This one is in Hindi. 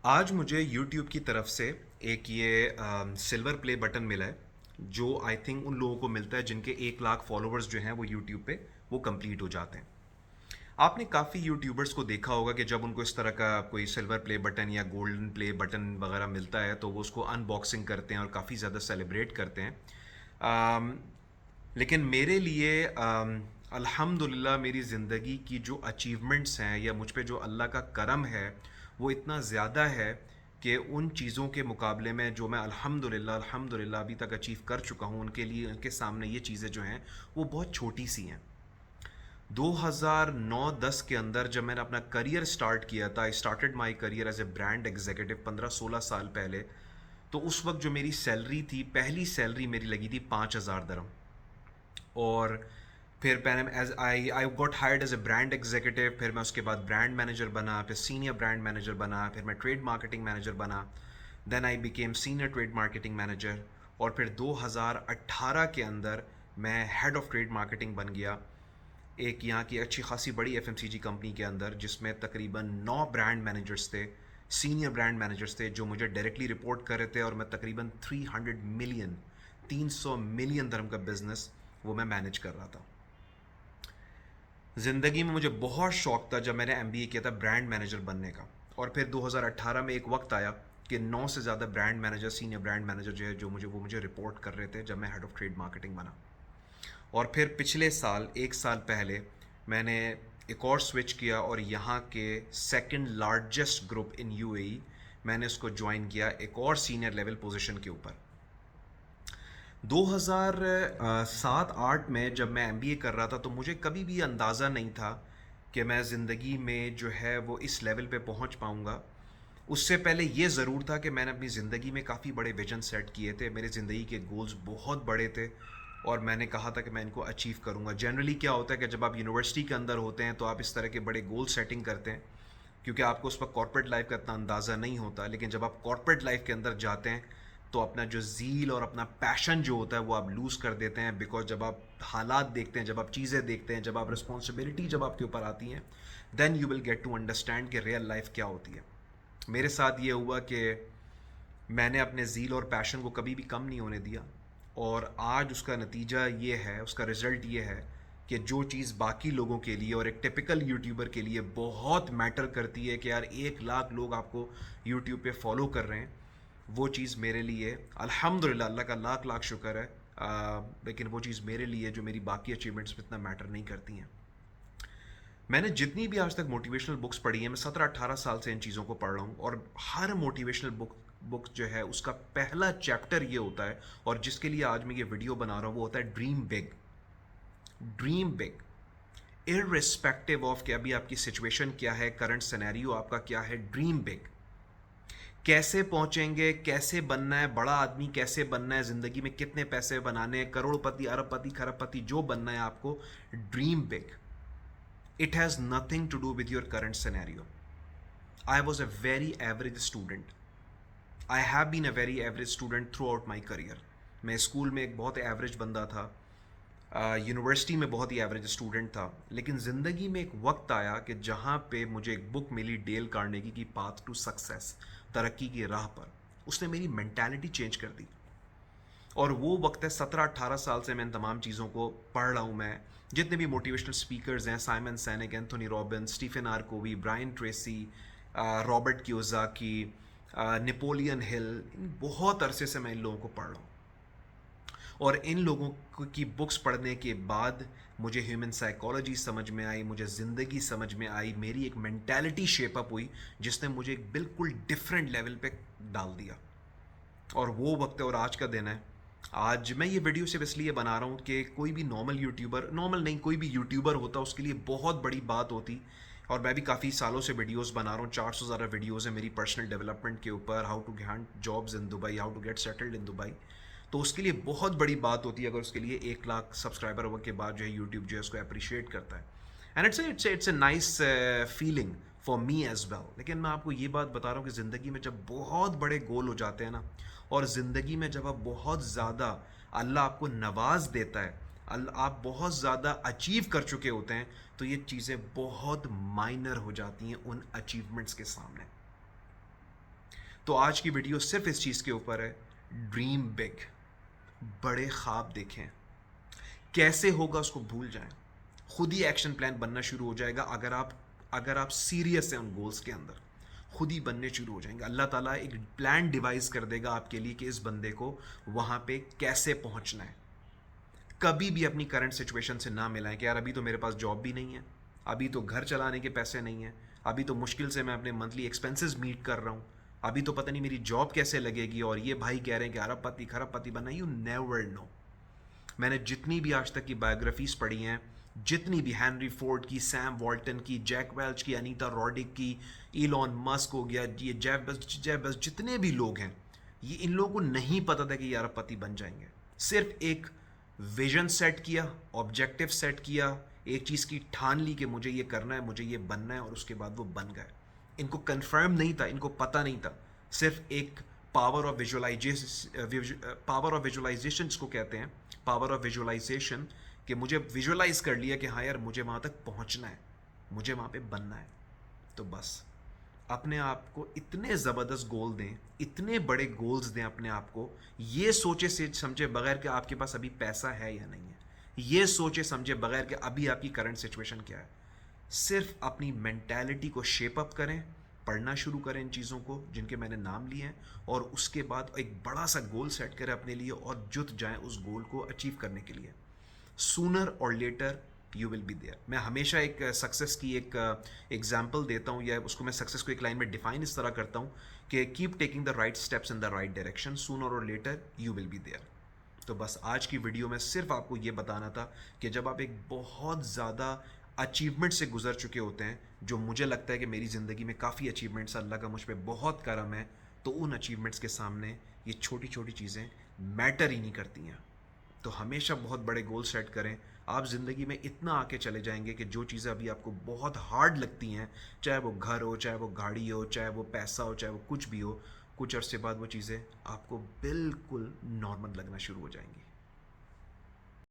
आज मुझे YouTube की तरफ से एक ये सिल्वर प्ले बटन मिला है जो आई थिंक उन लोगों को मिलता है जिनके 1 लाख फॉलोअर्स जो हैं वो YouTube पे वो कंप्लीट हो जाते हैं। आपने काफ़ी यूट्यूबर्स को देखा होगा कि जब उनको इस तरह का कोई सिल्वर प्ले बटन या गोल्डन प्ले बटन वगैरह मिलता है तो वो उसको अनबॉक्सिंग करते हैं और काफ़ी ज़्यादा सेलिब्रेट करते हैं। अम, लेकिन मेरे लिए अल्हम्दुलिल्लाह मेरी ज़िंदगी की जो अचीवमेंट्स हैं या मुझ पे जो अल्लाह का करम है वो इतना ज़्यादा है कि उन चीज़ों के मुकाबले में जो मैं अल्हम्दुलिल्लाह अल्हम्दुलिल्लाह अभी तक अचीव कर चुका हूँ उनके लिए उनके सामने ये चीज़ें जो हैं वो बहुत छोटी सी हैं। 2009-10 के अंदर जब मैंने अपना करियर स्टार्ट किया था, I started my career as a brand executive 15-16 साल पहले। तो उस वक्त जो मेरी सैलरी थी, पहली सैलरी मेरी लगी थी 5,000 दरम। और फिर मैंने as I got hired as a brand executive, फिर मैं उसके बाद ब्रांड मैनेजर बना, फिर सीनियर ब्रांड मैनेजर बना, फिर मैं ट्रेड मार्केटिंग मैनेजर बना। Then I became senior trade marketing manager. और फिर 2018 के अंदर मैं हेड ऑफ ट्रेड मार्केटिंग बन गया एक यहाँ की अच्छी खासी बड़ी एफएमसीजी कंपनी के अंदर, जिसमें तकरीबन 9 ब्रांड मैनेजर्स थे, सीनियर ब्रांड मैनेजर्स थे जो मुझे डायरेक्टली रिपोर्ट कर रहे थे। और मैं तकरीबन 300 मिलियन दरम का बिजनेस वो मैं मैनेज कर रहा था। ज़िंदगी में मुझे बहुत शौक था जब मैंने एमबीए किया था ब्रांड मैनेजर बनने का। और फिर 2018 में एक वक्त आया कि 9 से ज़्यादा brand manager, senior brand manager जो है जो मुझे रिपोर्ट कर रहे थे जब मैं हेड ऑफ ट्रेड मार्केटिंग बना। और फिर पिछले साल, 1 साल पहले, मैंने एक और स्विच किया और यहाँ के second largest group in UAE मैंने उसको ज्वाइन किया एक और सीनियर लेवल पोजीशन के ऊपर। 2007-8 में जब मैं एमबीए कर रहा था तो मुझे कभी भी अंदाज़ा नहीं था कि मैं ज़िंदगी में जो है वो इस लेवल पे पहुंच पाऊंगा। उससे पहले ये ज़रूर था कि मैंने अपनी ज़िंदगी में काफ़ी बड़े विजन सेट किए थे, मेरे ज़िंदगी के गोल्स बहुत बड़े थे और मैंने कहा था कि मैं इनको अचीव करूँगा। जनरली क्या होता है कि जब आप यूनिवर्सिटी के अंदर होते हैं तो आप इस तरह के बड़े गोल सेटिंग करते हैं क्योंकि आपको उस पर कॉर्पोरेट लाइफ का इतना अंदाज़ा नहीं होता। लेकिन जब आप कॉर्पोरेट लाइफ के अंदर जाते हैं तो अपना जो ज़ील और अपना पैशन जो होता है वो आप लूज़ कर देते हैं, बिकॉज जब आप हालात देखते हैं, जब आप चीज़ें देखते हैं, जब आप रिस्पॉन्सिबिलिटी जब आपके ऊपर आती हैं, then you will get to understand कि रियल लाइफ क्या होती है। मेरे साथ ये हुआ कि मैंने अपने ज़ील और पैशन को कभी भी कम नहीं होने दिया। और आज उसका नतीजा ये है, उसका रिज़ल्ट ये है कि जो चीज़ बाकी लोगों के लिए और एक टिपिकल यूट्यूबर के लिए बहुत मैटर करती है कि यार 1 लाख लोग आपको यूट्यूब पे फॉलो कर रहे हैं, वो चीज़ मेरे लिए अल्हम्दुलिल्लाह अल्लाह का लाख लाख शुक्र है। लेकिन वो चीज़ मेरे लिए जो मेरी बाकी अचीवमेंट्स में इतना मैटर नहीं करती हैं। मैंने जितनी भी आज तक मोटिवेशनल बुक्स पढ़ी हैं, मैं 17-18 साल से इन चीज़ों को पढ़ रहा हूँ और हर मोटिवेशनल बुक जो है उसका पहला चैप्टर ये होता है, और जिसके लिए आज मैं ये वीडियो बना रहा हूँ, वो होता है dream big. Dream big irrespective of कि अभी आपकी सिचुएशन क्या है, करंट सिनेरियो आपका क्या है, ड्रीम बिग। कैसे पहुंचेंगे, कैसे बनना है, बड़ा आदमी कैसे बनना है, ज़िंदगी में कितने पैसे बनाने हैं, करोड़पति अरबपति खरबपति जो बनना है आपको, dream big. It has nothing to do with your current scenario. I was a very average student. I have been a very average student throughout my career. मैं स्कूल में एक बहुत एवरेज बंदा था, यूनिवर्सिटी में बहुत ही एवरेज स्टूडेंट था, लेकिन ज़िंदगी में एक वक्त आया कि जहाँ पे मुझे एक बुक मिली, डेल कार्नेगी की पाथ टू सक्सेस, तरक्की की राह पर। उसने मेरी मेंटालिटी चेंज कर दी। और वो वक्त है 17-18 साल से मैं इन तमाम चीज़ों को पढ़ रहा हूँ। मैं जितने भी मोटिवेशनल स्पीकर्स हैं, Simon Sinek, Anthony Robbins, Stephen R Covey, Brian Tracy, Robert Kiyosaki, Napoleon Hill, इन बहुत अरसे से मैं इन लोगों को पढ़ रहा हूँ। और इन लोगों की बुक्स पढ़ने के बाद मुझे ह्यूमन साइकोलॉजी समझ में आई, मुझे ज़िंदगी समझ में आई, मेरी एक मेंटालिटी शेप अप हुई जिसने मुझे एक बिल्कुल डिफरेंट लेवल पे डाल दिया। और वो वक्त है और आज का दिन है। आज मैं ये वीडियो सिर्फ इसलिए बना रहा हूँ कि कोई भी नॉर्मल यूट्यूबर, नॉर्मल नहीं, कोई भी यूट्यूबर होता उसके लिए बहुत बड़ी बात होती। और मैं भी काफ़ी सालों से वीडियोस बना रहा हूँ, 400 ज़्यादा वीडियोस हैं मेरी पर्सनल डेवलपमेंट के ऊपर, how to get jobs in Dubai, how to get settled in Dubai. तो उसके लिए बहुत बड़ी बात होती है अगर उसके लिए 1 लाख सब्सक्राइबर होने के बाद जो है यूट्यूब जो है उसको अप्रिशिएट करता है। And it's a nice feeling for me as well. लेकिन मैं आपको ये बात बता रहा हूँ कि ज़िंदगी में जब बहुत बड़े गोल हो जाते हैं ना, और ज़िंदगी में जब आप बहुत ज़्यादा, अल्लाह आपको नवाज देता है, आप बहुत ज़्यादा अचीव कर चुके होते हैं, तो ये चीज़ें बहुत माइनर हो जाती हैं उन अचीवमेंट्स के सामने। तो आज की वीडियो सिर्फ इस चीज़ के ऊपर है, ड्रीम बिग, बड़े ख्वाब देखें, कैसे होगा उसको भूल जाएं, खुद ही एक्शन प्लान बनना शुरू हो जाएगा। अगर आप सीरियस हैं उन गोल्स के अंदर, खुद ही बनने शुरू हो जाएंगे। अल्लाह ताला एक प्लान डिवाइस कर देगा आपके लिए कि इस बंदे को वहाँ पे कैसे पहुँचना है। कभी भी अपनी करंट सिचुएशन से ना मिलाएं कि यार अभी तो मेरे पास जॉब भी नहीं है, अभी तो घर चलाने के पैसे नहीं हैं, अभी तो मुश्किल से मैं अपने मंथली एक्सपेंसेस मीट कर रहा हूँ, अभी तो पता नहीं मेरी जॉब कैसे लगेगी, और ये भाई कह रहे हैं कि अरबपति खरबपति बनना। You never know. मैंने जितनी भी आज तक की बायोग्राफीज पढ़ी हैं, जितनी भी हेनरी फोर्ड की, सैम वॉल्टन की, जैक वेल्च की, अनीता रॉडिक की, इलॉन मस्क हो गया, ये जेफ बेज़ोस, जितने भी लोग हैं, ये इन लोगों को नहीं पता था कि ये अरबपति बन जाएंगे। सिर्फ एक विजन सेट किया, ऑब्जेक्टिव सेट किया, एक चीज़ की ठान ली कि मुझे ये करना है, मुझे ये बनना है, और उसके बाद वो बन गए। इनको कंफर्म नहीं था, इनको पता नहीं था, सिर्फ एक पावर ऑफ विजुअलाइजेशन जिसको कहते हैं, पावर ऑफ विजुअलाइजेशन, कि मुझे विजुअलाइज कर लिया कि हाँ यार मुझे वहाँ तक पहुँचना है, मुझे वहाँ पे बनना है। तो बस अपने आप को इतने ज़बरदस्त गोल दें, इतने बड़े गोल्स दें अपने आप को, ये सोचे से समझे बगैर कि आपके पास अभी पैसा है या नहीं है, ये सोचे समझे बगैर कि अभी आपकी करंट सिचुएशन क्या है। सिर्फ अपनी मेंटालिटी को शेप अप करें, पढ़ना शुरू करें इन चीज़ों को जिनके मैंने नाम लिए हैं, और उसके बाद एक बड़ा सा गोल सेट करें अपने लिए और जुट जाएं उस गोल को अचीव करने के लिए। सूनर और later you will be there. मैं हमेशा एक सक्सेस की एक एग्जाम्पल देता हूँ, या उसको मैं सक्सेस को एक लाइन में डिफाइन इस तरह करता हूँ कि keep taking the right steps in the right direction, sooner और later you will be there. तो बस आज की वीडियो में सिर्फ आपको ये बताना था कि जब आप एक बहुत ज़्यादा अचीवमेंट से गुजर चुके होते हैं, जो मुझे लगता है कि मेरी ज़िंदगी में काफ़ी अचीवमेंट्स, अल्लाह का मुझ पर बहुत करम है, तो उन अचीवमेंट्स के सामने ये छोटी छोटी चीज़ें मैटर ही नहीं करती हैं। तो हमेशा बहुत बड़े गोल सेट करें। आप ज़िंदगी में इतना आके चले जाएंगे कि जो चीज़ें अभी आपको बहुत हार्ड लगती हैं, चाहे वो घर हो, चाहे वो गाड़ी हो, चाहे वो पैसा हो, चाहे वो कुछ भी हो, कुछ अरसे बाद वो चीज़ें आपको बिल्कुल नॉर्मल लगना शुरू हो जाएंगी।